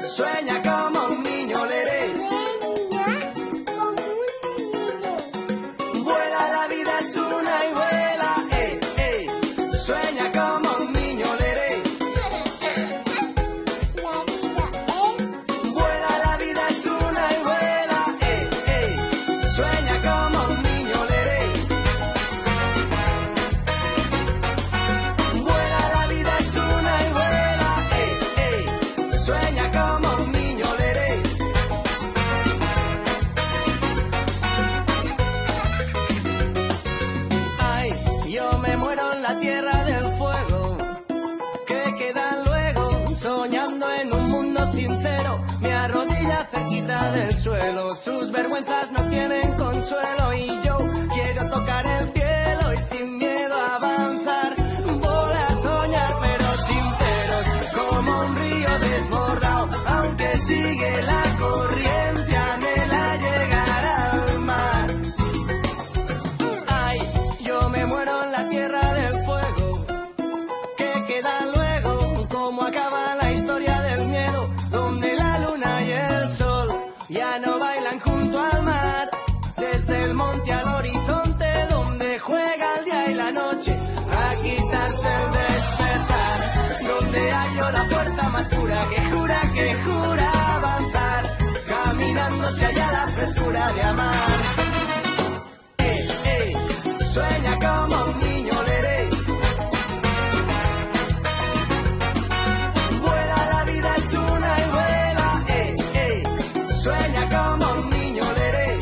Sueña como un niño, leré. Vuela, la vida es una y vuela. Sueña como un niño, leré. Vuela, la vida es una y vuela. Sueña como un niño, leré. Vuela, la vida es una y vuela. Sueña como un niño, leré. Ay, yo me muero en la tierra del fuego. ¿Qué queda luego? Soñando en un mundo sincero. Me arrodilla cerquita del suelo. Sus vergüenzas no tienen consuelo. Y yo quiero tocar el cielo y sin miedo avanzar. Voy a soñar pero sin peros, como un río desbordado. Aunque sigue la corriente, anhela llegar al mar. Ay, yo me muero en la tierra del fuego. ¿Qué queda luego? ¿Cómo acaba la historia del miedo? Donde la luna y el sol ya no bailan junto al mar. Desde el monte al horizonte, donde juega el día y la noche a quitarse el despertar. Donde hallo la fuerza más pura que jura avanzar. Caminando se halla la frescura de amar. Sueña como un niño, leré. Vuela, la vida es una y vuela. Sueña como un niño, leré.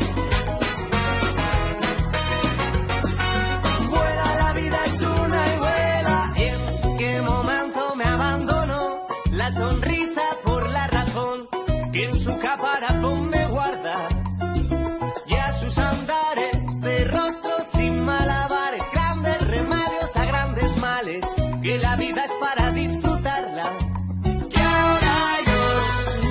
Vuela, la vida es una y vuela. ¿En qué momento me abandonó la sonrisa por la razón que en su caparazón me guarda? Y a sus andares de rostro sin malabares, grandes remedios a grandes males, que la vida es para disfrutarla. Y ahora yo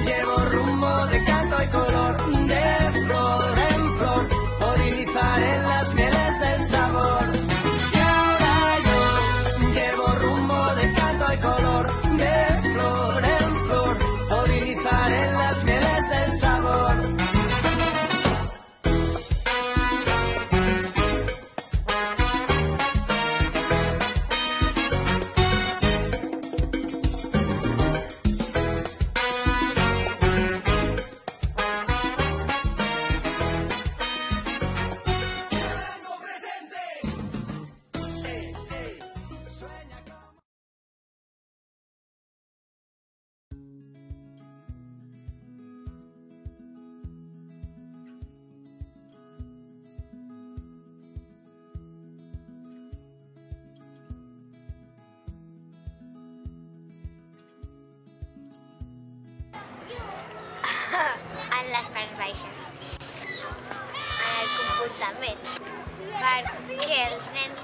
llevo rumbo de canto y color, de flor en flor, polinizar en las mieles del sabor. Y ahora yo llevo rumbo de canto y color, de flor en flor, polinizar en las mieles del sabor. En les parts baixes, en el comportament, perquè els nens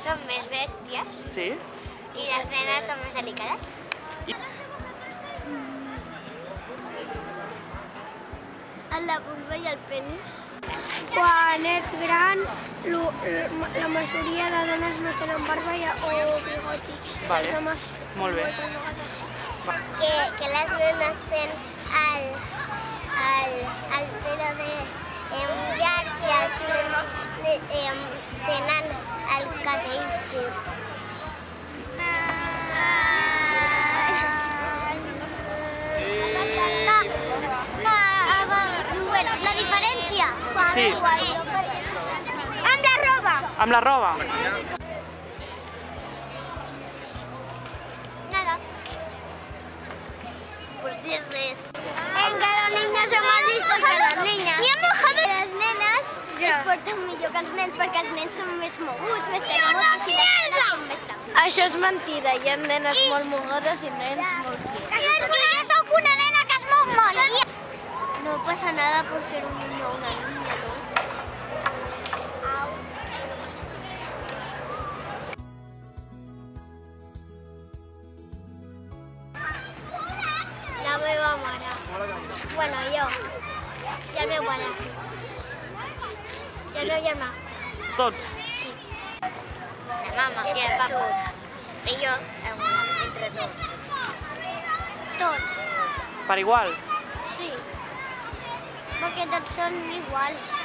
són més bèsties Sí? i les nenes són més delicades. En la vulva i el penis. Quan ets gran, la majoria de dones no tenen barba o bigoti. Vale. Els homes Molt bé. moltes vegades sí. Que les nenes tenen el pelo llarg i els nens tenen el cabell curt. Bueno, la diferència. Sí. Amb la roba. Amb la roba? Nada. Pues res. En que los niños son más listos que las niñas. I hem mojado. Les nenes es porten millor que els nens perquè els nens són més moguts, més terremotos i les nenes són més tranquil·les. Això és mentida, hi ha nenes molt mogudes i nens molt quiets. I jo sóc una nena que es mou molt. No pasa nada por ser un niño o una niña, ¿no? La meva mare. Bueno, jo. I el meu pare. I el meu germà. Tots? Sí. La mama i el papa. I jo, entre tots. Tots, Per igual? sí. Perquè tots són iguals.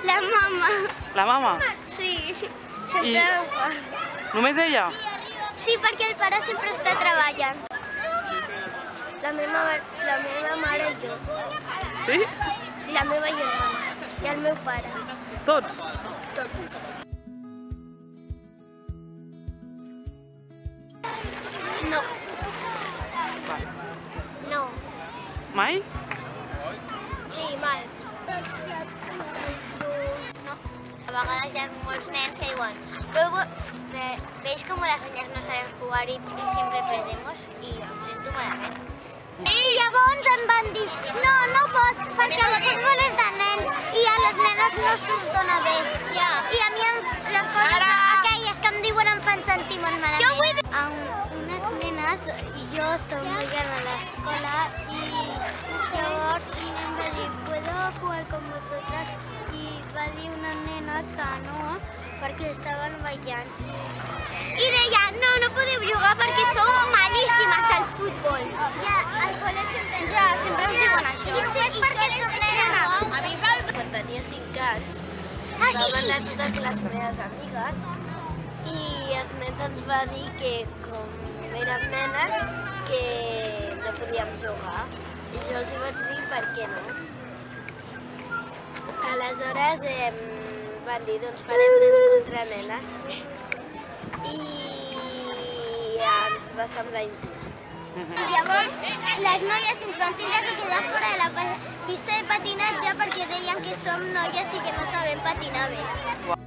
La mama. La mama? Sí, I- sempre ho fa. Només ella? Sí, perquè el pare sempre està treballant. La meva mare i jo. Sí? La meva germana. I el meu pare. Tots? Tots. No. No. Mai? Sí, mal. No. A vegades hi ha molts nens que diuen veis com las niñas no saben jugar y siempre perdemos y em sento malament. I llavors em van dir, no pots perquè el futbol és de nens i a les nenes no se'ls dona bé. I a mi les coses aquelles que em diuen em fan sentir molt malament. Jo vull dir... Unes nenes i jo som jugant a l'escola i llavors em va dir, ¿puedo jugar con vosotras? I va dir una nena que no, perquè estaven ballant. I deia, no podeu jugar perquè sou malíssimes al futbol. Ja, al col·le sempre ens diuen això. I és perquè som nenes. A mi saps? Quan tenia 5 anys, vam anar totes les meves amigues i els nens ens va dir que com érem nenes que no podíem jugar. I jo els hi vaig dir per què no. Aleshores van dir, doncs farem nens contra nenes. I ens va semblar injust. Llavors, les noies ens van tindre que quedar fora de la pista de patinatge perquè deien que som noies i que no sabem patinar bé.